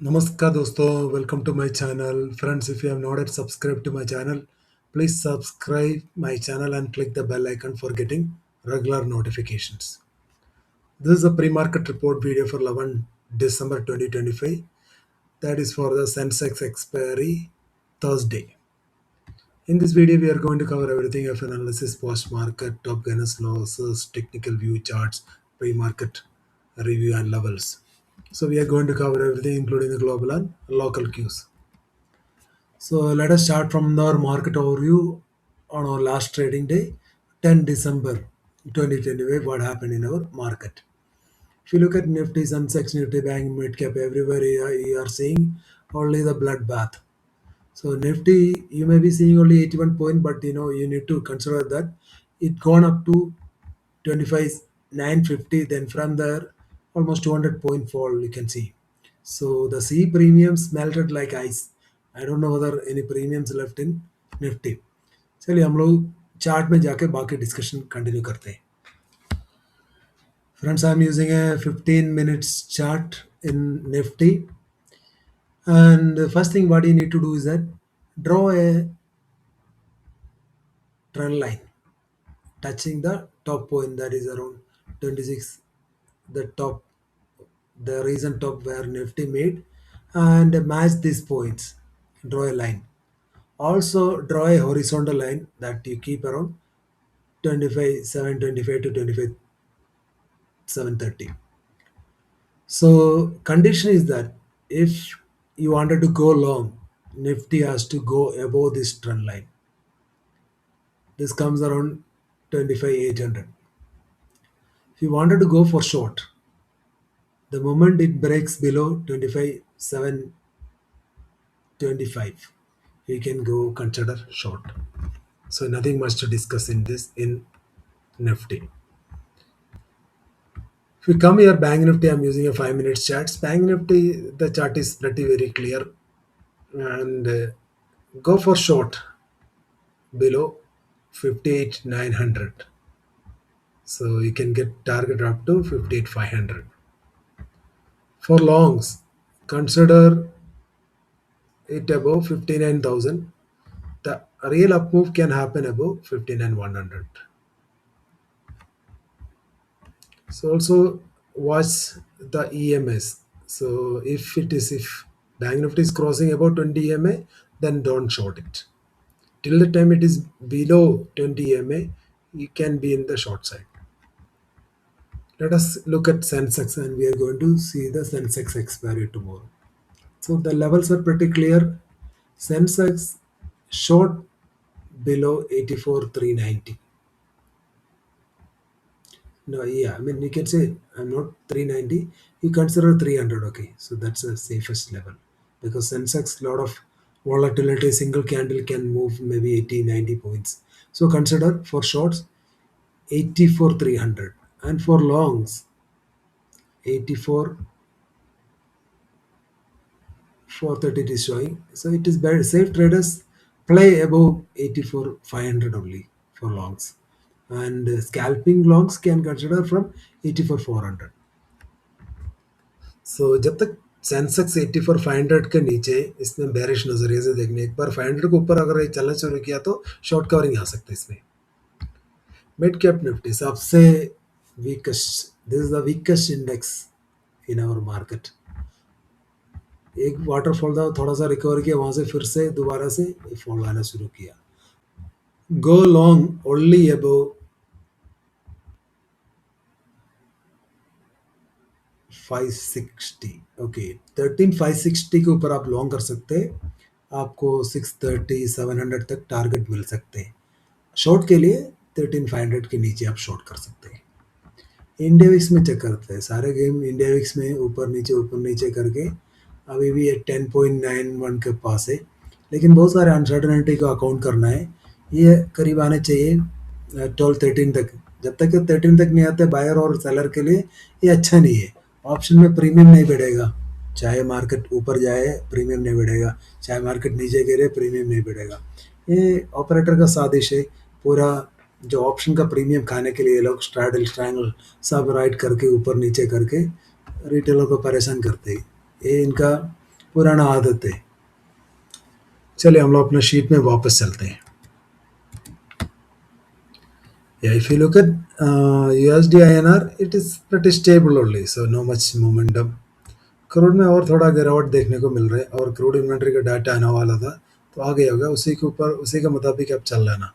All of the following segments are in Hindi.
Namaskar dosto, welcome to my channel. Friends, if you have not yet subscribed to my channel, please subscribe my channel and click the bell icon for getting regular notifications. This is a pre-market report video for 11 December 2025. That is for the Sensex expiry Thursday. In this video, we are going to cover everything of analysis, post-market, top gainers, losses, technical view charts, pre-market review and levels. So we are going to cover everything including the global and local cues. So let us start from our market overview on our last trading day, 10 December 2025. What happened in our market? If you look at Nifty, Sensex, Nifty Bank, Midcap, everywhere you are seeing only the bloodbath. So Nifty, you may be seeing only 81 point, but you need to consider that it gone up to 25 950. Then from there, almost 200 point fall you can see. So the C premiums melted like ice. I don't know whether any premiums left in Nifty. चलिए हम लोग चार्ट में जाके बाकी डिस्कशन कंटिन्यू करते हैं. Friends, I'm using a 15 minutes chart in Nifty, and the first thing what you need to do is that draw a trend line touching the top point, that is around 26, the top, the recent top where Nifty made, and match these points. Draw a line. Also draw a horizontal line that you keep around 25 725 to 25 730. So condition is that if you wanted to go long, Nifty has to go above this trend line. This comes around 25 800. If you wanted to go for short, the moment it breaks below 25 725, you can go consider short. So nothing much to discuss in this in Nifty. If we come here, Bank Nifty, I'm using a 5 minutes chart. Bank Nifty, the chart is pretty very clear, and go for short below 58 900. So you can get target up to 58 500. For longs, consider it above 59,000. The real up move can happen above 59 100. So also watch the EMS. So if Bank Nifty is crossing about 20 EMA, then don't short it. Till the time it is below 20 EMA, you can be in the short side. Let us look at Sensex, and we are going to see the Sensex expiry tomorrow. So the levels are pretty clear. Sensex short below 84 390. No, yeah, I mean, you can say I'm not 390, you consider 300, okay. So that's the safest level because Sensex, lot of volatility, single candle can move maybe 80, 90 points. So consider for shorts 84 300, and for longs 84 430 it is showing. So it is better. Safe traders play above 84 500 only for longs, and scalping longs can consider from 84 400. सो जब तक सेंसेक्स 84 500 के नीचे इसमें बेरिश नजरिए से देखने, एक बार 500 के ऊपर अगर ये चलना शुरू किया तो शॉर्ट कवरिंग आ सकता है इसमें. मिड कैप निफ्टी सबसे weakest, this is the weakest index in our market. एक वाटरफॉल था, थोड़ा सा रिकवर किया, वहां से फिर से दोबारा से फॉल आना शुरू किया. Go long only above 560. Okay, 13560 के ऊपर आप लॉन्ग कर सकते हैं. आपको 630 700 तक टारगेट मिल सकते हैं. शॉर्ट के लिए 13500 के नीचे आप शॉर्ट कर सकते हैं. इंडिया विक्स में चेक करते हैं. सारे गेम इंडिया विक्स में ऊपर नीचे करके अभी भी ये 10.91 के पास है, लेकिन बहुत सारे अनसर्टनिटी को अकाउंट करना है. ये करीब आने चाहिए 12 13 तक. जब तक ये 13 तक नहीं आते, बायर और सेलर के लिए ये अच्छा नहीं है. ऑप्शन में प्रीमियम नहीं बढ़ेगा, चाहे मार्केट ऊपर जाए प्रीमियम नहीं बढ़ेगा, चाहे मार्केट नीचे गिरे प्रीमियम नहीं बढ़ेगा. ये ऑपरेटर का साजिश है. पूरा जो ऑप्शन का प्रीमियम खाने के लिए ये लोग स्ट्रैडल स्ट्रैंगल सब राइट करके ऊपर नीचे करके रिटेलर को परेशान करते हैं. ये इनका पुराना आदत है। चलिए हम लोग अपना शीट में वापस चलते हैं। Yeah, if you look at USD INR, it is pretty stable only, so no much momentum. Crude में और थोड़ा गिरावट देखने को मिल रहा है और क्रूड इन्वेंट्री का डाटा आने वाला था, तो आ गया होगा उसी के ऊपर, उसी के मुताबिक अब चल लेना।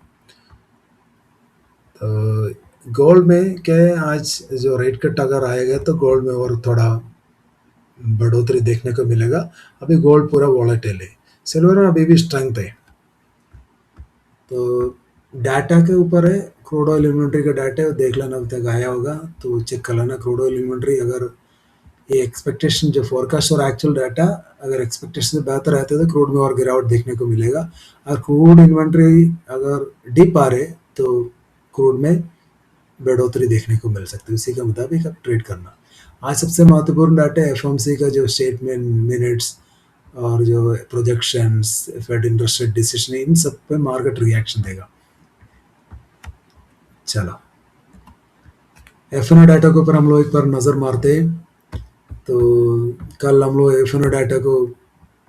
तो गोल्ड में क्या है, आज जो रेट कट अगर आएगा तो गोल्ड में और थोड़ा बढ़ोतरी देखने को मिलेगा। अभी गोल्ड पूरा वॉलेटाइल है। सिल्वर में अभी भी स्ट्रेंथ है। तो डाटा के ऊपर है, क्रूड ऑयल इन्वेंट्री का डाटा है, वो देख लेना अभी तक आया होगा तो चेक कर लेना। क्रूड ऑयल इन्वेंट्री अगर ये एक्सपेक्टेशन जो फोरकास्ट और एक्चुअल डाटा अगर एक्सपेक्टेशन से बेहतर रहते तो क्रूड में और गिरावट देखने को मिलेगा। और क्रूड इन्वेंट्री अगर डिप आ रहे तो क्रूड में बढ़ोतरी देखने को मिल सकती है। उसी के मुताबिक आप ट्रेड करना। आज सबसे महत्वपूर्ण डाटा एफओएमसी का जो स्टेटमेंट मिनट्स और जो projections, Fed interest rate decision, इन सब पे मार्केट रिएक्शन देगा। चलो एफएनओ डाटा के ऊपर हम लोग एक बार नज़र मारते हैं। तो कल हम लोग एफएनओ डाटा को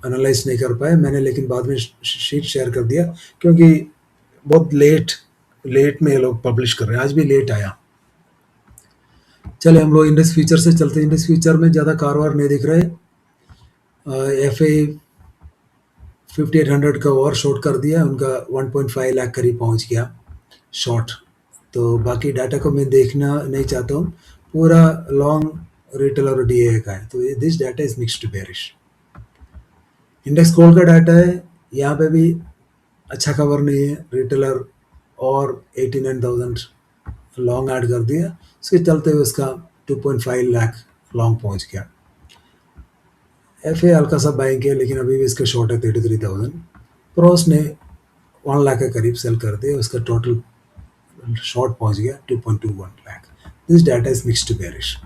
एनालाइज नहीं कर पाए मैंने, लेकिन बाद में शीट शेयर कर दिया क्योंकि बहुत लेट में ये लोग पब्लिश कर रहे हैं। आज भी लेट आया। चले हम लोग इंडेक्स फ्यूचर से चलते हैं। इंडेक्स फ्यूचर में ज़्यादा कारोबार नहीं दिख रहे। एफ ए 5800 का और शॉर्ट कर दिया, उनका 1.5 लाख करीब पहुंच गया शॉर्ट। तो बाकी डाटा को मैं देखना नहीं चाहता हूँ। पूरा लॉन्ग रिटेल और डीए का है, तो this data is mixed to bearish. Index कोल का डाटा है, यहाँ पे भी अच्छा खबर नहीं है। रिटेलर और 89,000 लॉन्ग ऐड कर दिया, उसके चलते हुए उसका 2.5 लाख लॉन्ग पहुंच गया। एफ ए हल्का सा बाइंग किया, लेकिन अभी भी इसका शॉर्ट है 33,000। प्रोस ने 1 लाख के करीब सेल कर दिया, उसका टोटल शॉर्ट पहुंच गया 2.21 lakh. This data is mixed to bearish.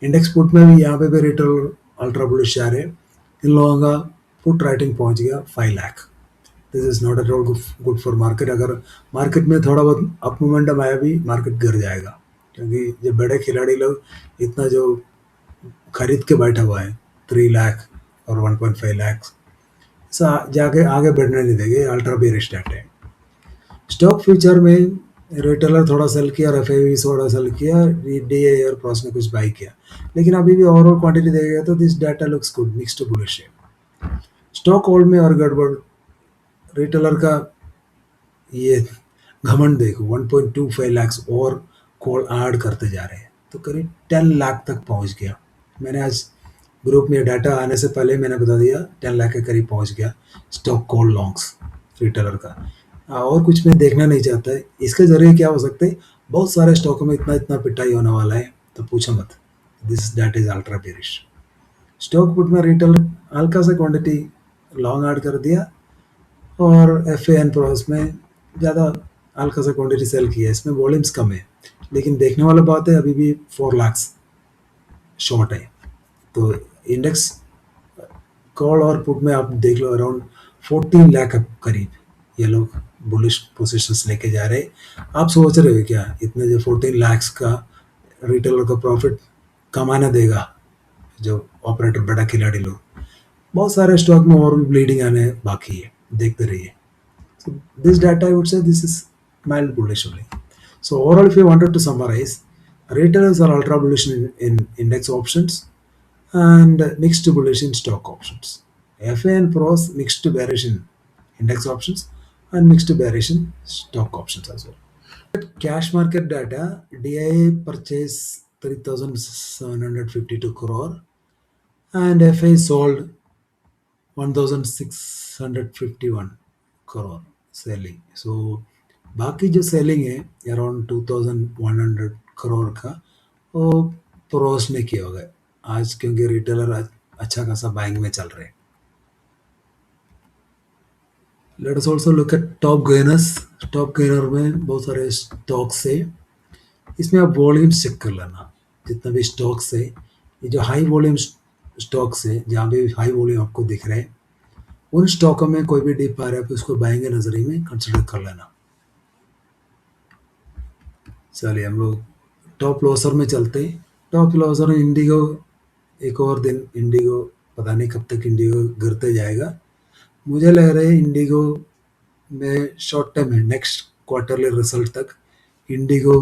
Index put में भी यहाँ पे भी रिटेल अल्ट्रा बुलिश जा रहे हैं। इन लोगों का पुट राइटिंग पहुंच गया 5 lakh. This is not at all good for market. अगर मार्केट में थोड़ा बहुत अप मोमेंटम आया भी, मार्केट गिर जाएगा, क्योंकि जो बड़े खिलाड़ी लोग इतना जो खरीद के बैठा हुआ है 3 लाख और 1.5 लाख, जाके आगे बढ़ने नहीं देंगे। अल्ट्रा बेरिश डाटा है। स्टॉक फ्यूचर में रिटेलर थोड़ा सेल किया, एफ आई थोड़ा सेल किया, डी और प्रॉस ने कुछ बाई किया, लेकिन अभी भी ओवरऑल क्वांटिटी देखेगा तो this data looks good, mix to bullish है। स्टॉक होल्ड में और गड़बड़, रिटेलर का ये घमंड देखो, 1.25 लाख और कॉल ऐड करते जा रहे हैं, तो करीब 10 लाख तक पहुंच गया। मैंने आज ग्रुप में डाटा आने से पहले मैंने बता दिया 10 लाख के करीब पहुंच गया स्टॉक कॉल लॉन्ग्स रिटेलर का। और कुछ मैं देखना नहीं चाहता है। इसके जरिए क्या हो सकता है, बहुत सारे स्टॉकों में इतना इतना पिटाई होने वाला है, तो पूछो मत। This that is ultra bearish. Stock put में रिटेलर हल्का सा क्वांटिटी लॉन्ग ऐड कर दिया, और एफ ए एन प्रोस में ज़्यादा हल्का सा क्वांटिटी सेल किया। इसमें वॉल्यूम्स कम है, लेकिन देखने वाला बात है अभी भी 4 लाख शॉर्ट है। तो इंडेक्स कॉल और पुट में आप देख लो अराउंड 14 लाख करीब ये लोग बुलिश पोजीशंस लेके जा रहे हैं। आप सोच रहे हो क्या इतने जो 14 लाख का रिटेलर का प्रॉफिट कमाना देगा जो ऑपरेटर बड़ा खिलाड़ी लोग? बहुत सारे स्टॉक में और भी ब्लीडिंग आने बाकी है, देखते रहिए। So this data, I would say, this is mild bullish only. So overall, if you wanted to summarize, retailers are ultra bullish in index options and mixed to bullish in stock options. FA and pros mixed to bearish in index options and mixed to bearish in stock options as well. Cash market data, DIA purchase 3,752 crore and FA sold 1,651 crore selling. So बाकी जो सेलिंग है अराउंड 2,100 करोड़ का, वो प्रोस ने किया होगा आज, क्योंकि रिटेलर अच्छा खासा बाइंग में चल रहे हैं। Let us also look at top gainers. Top gainer में बहुत सारे स्टॉक्स है, इसमें आप वॉल्यूम्स चेक कर लेना। जितना भी स्टॉक्स है, ये जो हाई वॉल्यूम स्टॉक्स है, जहाँ भी हाई वॉल्यूम आपको दिख रहे हैं, उन स्टॉकों में कोई भी डिप आ रहा है तो उसको बाइंग के नजरिए में कंसिडर कर लेना। चलिए हम लोग टॉप लॉसर में चलते हैं। टॉप लॉसर में इंडिगो, एक और दिन इंडिगो पता नहीं कब तक इंडिगो गिरते जाएगा। मुझे लग रहा है इंडिगो में शॉर्ट टर्म है, नेक्स्ट क्वार्टरली रिजल्ट तक इंडिगो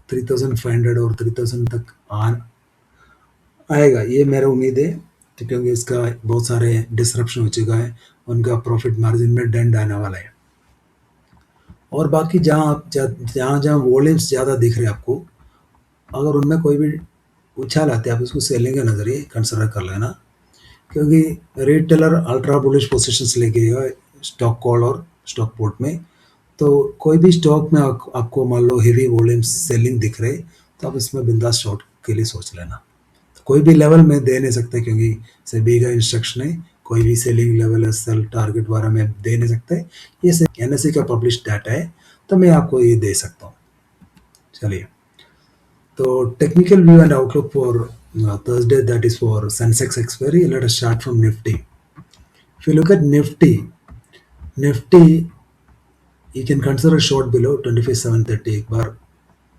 3500 और 3000 तक आएगा, ये मेरा उम्मीद है। तो क्योंकि इसका बहुत सारे डिसरप्शन हो चुका है, उनका प्रॉफिट मार्जिन में डेंट आने वाला है। और बाकी जहाँ आप जहाँ जहाँ वॉल्यूम्स ज़्यादा दिख रहे हैं आपको, अगर उनमें कोई भी उछाल आते हैं आप उसको सेलिंग के नज़रिए कंसिडर कर लेना, क्योंकि रिटेलर अल्ट्रा बुलिश पोजीशंस लेके गया स्टॉक कॉल और स्टॉक पोर्ट में। तो कोई भी स्टॉक में आपको मान लो हेवी वॉल्यूम्स सेलिंग दिख रहे, तो आप इसमें बिंदास शॉर्ट के लिए सोच लेना। कोई भी लेवल में दे नहीं सकते, क्योंकि सेबी का इंस्ट्रक्शन है कोई भी सेलिंग लेवल या सेल टारगेट वगैरह में दे नहीं सकते। ये एनएससी का पब्लिश डाटा है, तो मैं आपको ये दे सकता हूँ। चलिए, तो technical view and outlook for Thursday, that is for Sensex expiry. Let us start from Nifty. If you look at Nifty, you can consider short below 25,730. एक बार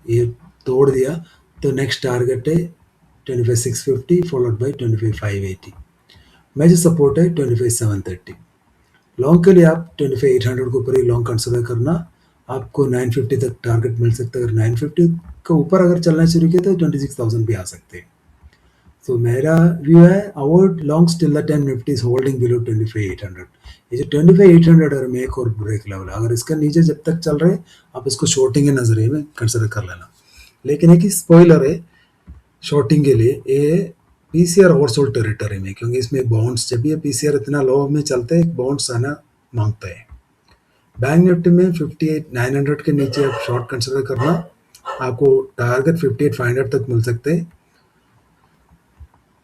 ये तोड़ दिया तो नेक्स्ट टारगेट है 25,650 फॉलोड बाय 25,580। मेजर सपोर्ट है 25,730। लॉन्ग के लिए आप 25,800 के ऊपर ही लॉन्ग कंसिडर करना, आपको 950 तक टारगेट मिल सकता है। अगर 950 के ऊपर अगर चलना शुरू किया तो 26,000 भी आ सकते हैं। तो मेरा व्यू है avoid longs till the time Nifty is holding below 25,800। ये जो 25,800 अगर में एक और ब्रेक लेवल, अगर इसका नीचे जब तक चल रहे आप इसको शॉर्टिंग के नजरिए में कंसिडर कर लेना। लेकिन एक ही स्पॉइलर है शॉर्टिंग के लिए, ये पीसीआर ओवरसोल्ड टेरिटरी में, क्योंकि इसमें बाउंस जब ये पीसीआर इतना लो में चलता है, एक बाउंस आना मांगता है। बैंक निफ्टी में 58,900 के नीचे आप शॉर्ट कंसिडर करना, आपको टारगेट 58,500 तक मिल सकते हैं।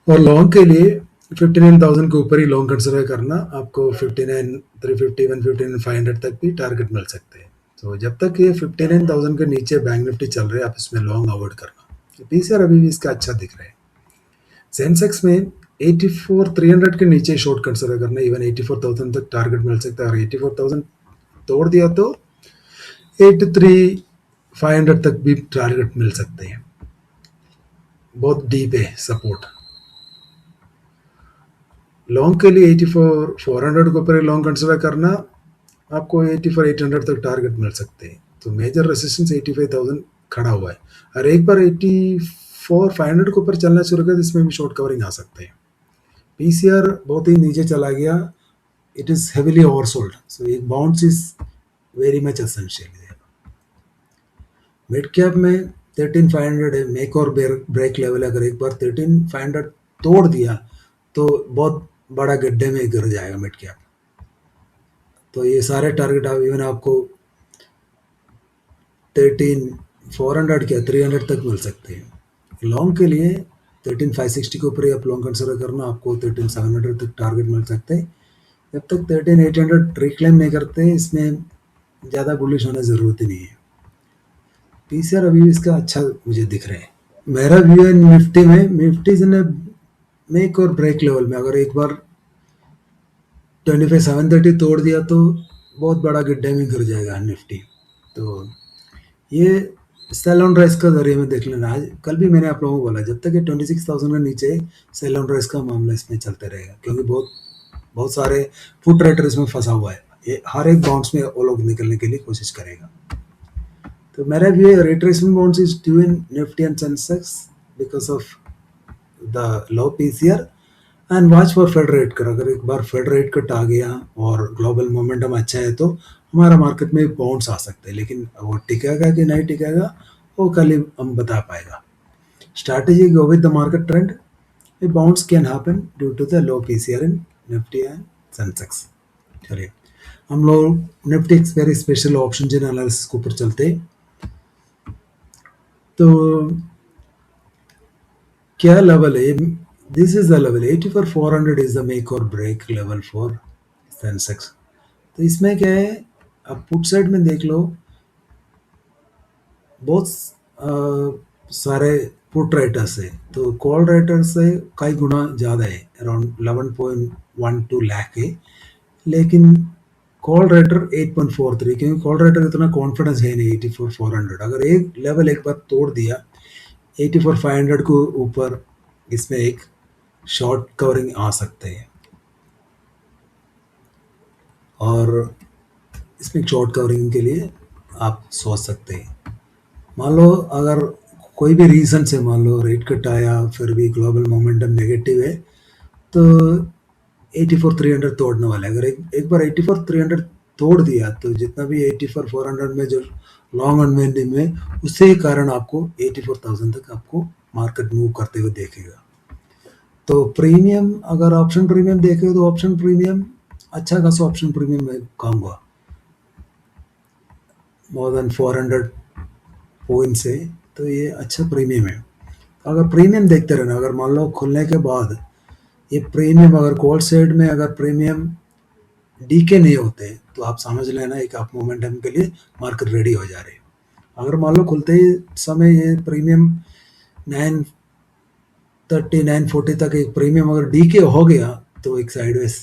और लॉन्ग के लिए 59,000 के ऊपर ही लॉन्ग कंसिडर करना, आपको 59,350 159,500 तक भी टारगेट मिल सकते हैं। तो जब तक ये 59,000 के नीचे बैंक निफ्टी चल रहे हैं, आप इसमें लॉन्ग अवॉइड करना। पीसीआर अभी भी इसका अच्छा दिख रहा है। सेंसेक्स में 84,300 के नीचे शॉर्ट कंसिडर करना, इवन 84,000 तक टारगेट मिल सकता है। और 84,000 तोड़ दिया तो 83,500 तक भी टारगेट मिल सकते हैं। बहुत डीप है सपोर्ट। लॉन्ग के लिए 84,400 के ऊपर लॉन्ग कंसिडर करना, आपको 84,800 तक टारगेट मिल सकते हैं। तो मेजर रेसिस्टेंस 85,000 खड़ा हुआ है, और एक बार 84,500 के ऊपर चलना शुरू कर तो इसमें भी शॉर्ट कवरिंग आ सकते हैं। पीसीआर बहुत ही नीचे चला गया, इट इज हेविली ओवरसोल्ड, सो एक bounce is very much essential. Mid cap में 13,500 है, मेक और ब्रेक लेवल। अगर एक बार 13,500 तोड़ दिया तो बहुत बड़ा गड्ढे में गिर जाएगा मिड कैप। तो ये सारे टारगेट आप इवन आपको 13,400 क्या 300 तक मिल सकते हैं। लॉन्ग के लिए 13,560 के ऊपर ही आप लॉन्ग कंसिडर करना, आपको 13,700 तक टारगेट मिल सकते हैं। जब तक 13,800 रिक्लेम नहीं करते, इसमें ज़्यादा बुलिश होने ज़रूरत ही नहीं है। पीसीआर अभी इसका अच्छा मुझे दिख रहा है। मेरा व्यू है निफ्टी में, निफ्टी ने मेक और ब्रेक लेवल में अगर एक बार 25,730 तोड़ दिया तो बहुत बड़ा गड्ढे में गिर जाएगा निफ्टी। तो ये सेल ऑन राइज का जरिए में देख लेना। आज कल भी मैंने आप लोगों को बोला, जब तक ये 26,000 के नीचे सेल ऑन राइज का मामला इसमें चलते रहेगा, क्योंकि बहुत सारे फुट राइटर इसमें फंसा हुआ है। ये हर एक बाउंस में वो लोग निकलने के लिए कोशिश करेगा। तो मेरा व्यू है retracement bounce is due in Nifty and Sensex because of the low PCR, and watch for Fed rate cut. अगर एक बार फेड रेट कट आ गया और ग्लोबल मोमेंटम अच्छा है तो हमारा मार्केट में बाउंस आ सकते हैं, लेकिन वो टिकेगा कि नहीं टिकेगा वो कल ही हम बता पाएगा। Strategy go with the market trend, a bounce can happen due to the low PCR in Nifty and Sensex. चलिए, हम लोग Nifty expiry special option chain analysis के ऊपर चलते हैं। तो क्या लेवल है, this is the level 84,400 is the make और ब्रेक लेवल फॉर सेंसेक्स। तो इसमें क्या है, आप पुट साइड में देख लो, बहुत सारे पुट राइटर्स है, तो कॉल राइटर्स से कई गुना ज़्यादा है, अराउंड 11.12 लाख है। लेकिन कॉल राइटर 8.43, क्योंकि कॉल राइटर इतना कॉन्फिडेंस है नहीं 84,400। अगर एक लेवल एक बार तोड़ दिया 84,500 को ऊपर, इसमें एक शॉर्ट कवरिंग आ सकते हैं। और इसमें शॉर्ट कवरिंग के लिए आप सोच सकते हैं, मान लो अगर कोई भी रीज़न से मान लो रेट कट आया फिर भी ग्लोबल मोमेंटम नेगेटिव है, तो 84,300 तोड़ने वाला है। अगर एक एक बार 84,300 तोड़ दिया तो जितना भी 84,400 में जो लॉन्ग अनवाइंडिंग में, उसी के कारण आपको 84,000 तक आपको मार्केट मूव करते हुए देखेगा। तो प्रीमियम, अगर ऑप्शन प्रीमियम देखे तो ऑप्शन प्रीमियम अच्छा खासा ऑप्शन प्रीमियम मैं कहूँगा, मोर देन 400 पॉइंट्स है, तो ये अच्छा प्रीमियम है। अगर प्रीमियम देखते रहना, अगर मान लो खुलने के बाद ये प्रीमियम अगर कॉल साइड में अगर प्रीमियम डीके नहीं होते तो आप समझ लेना एक आप मोमेंटम के लिए मार्केट रेडी हो जा रहे हैं। अगर मान लो खुलते ही समय ये प्रीमियम 930 940 तक एक प्रीमियम अगर डीके हो गया तो एक साइडवेज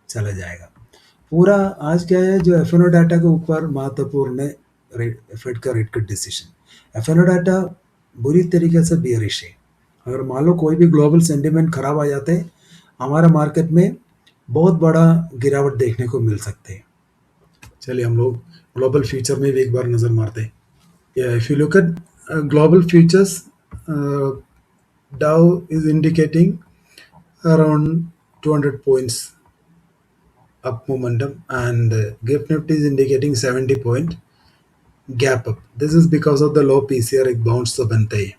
चला जाएगा पूरा। आज क्या है, जो एफ डाटा के ऊपर महत्वपूर्ण है फेड का rate cut decision. F data बुरी तरीके से बियरिश है। अगर मान लो कोई भी ग्लोबल सेंटिमेंट खराब आ जाते हैं, हमारा मार्केट में बहुत बड़ा गिरावट देखने को मिल सकते हैं। चलिए हम लोग ग्लोबल फ्यूचर में भी एक बार नज़र मारते हैं। If you look at global futures, Dow is indicating around 200 points up momentum, and Gift Nifty is indicating 70 point gap up. This is because of the low PCR, एक बाउंस तो बनता ही।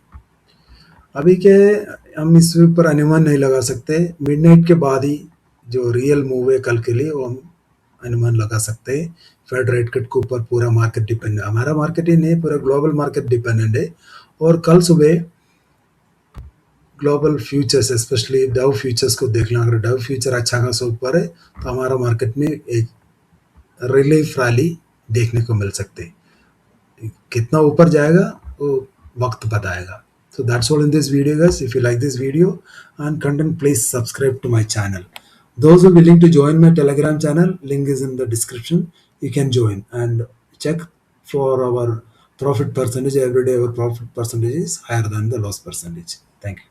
अभी के हम इस पर अनुमान नहीं लगा सकते, मिडनाइट के बाद ही जो रियल मूव है कल के लिए वो हम अनुमान लगा सकते हैं। फेड रेट कट के ऊपर पूरा मार्केट डिपेंड है, हमारा मार्केट ही नहीं पूरा ग्लोबल मार्केट डिपेंडेंट है। और कल सुबह global futures specially Dow futures को देखना, अगर डाउ फ्यूचर अच्छा खासा ऊपर है तो हमारा मार्केट में एक रिलीफ रैली देखने को मिल सकती है। कितना ऊपर जाएगा वो वक्त बताएगा। So that's all in this video guys. If you like this video and content, please subscribe to my channel. Those who are willing to join my Telegram channel, link is in the description. You can join and check for our profit percentage. Every day our profit percentage is higher than the loss percentage. Thank you.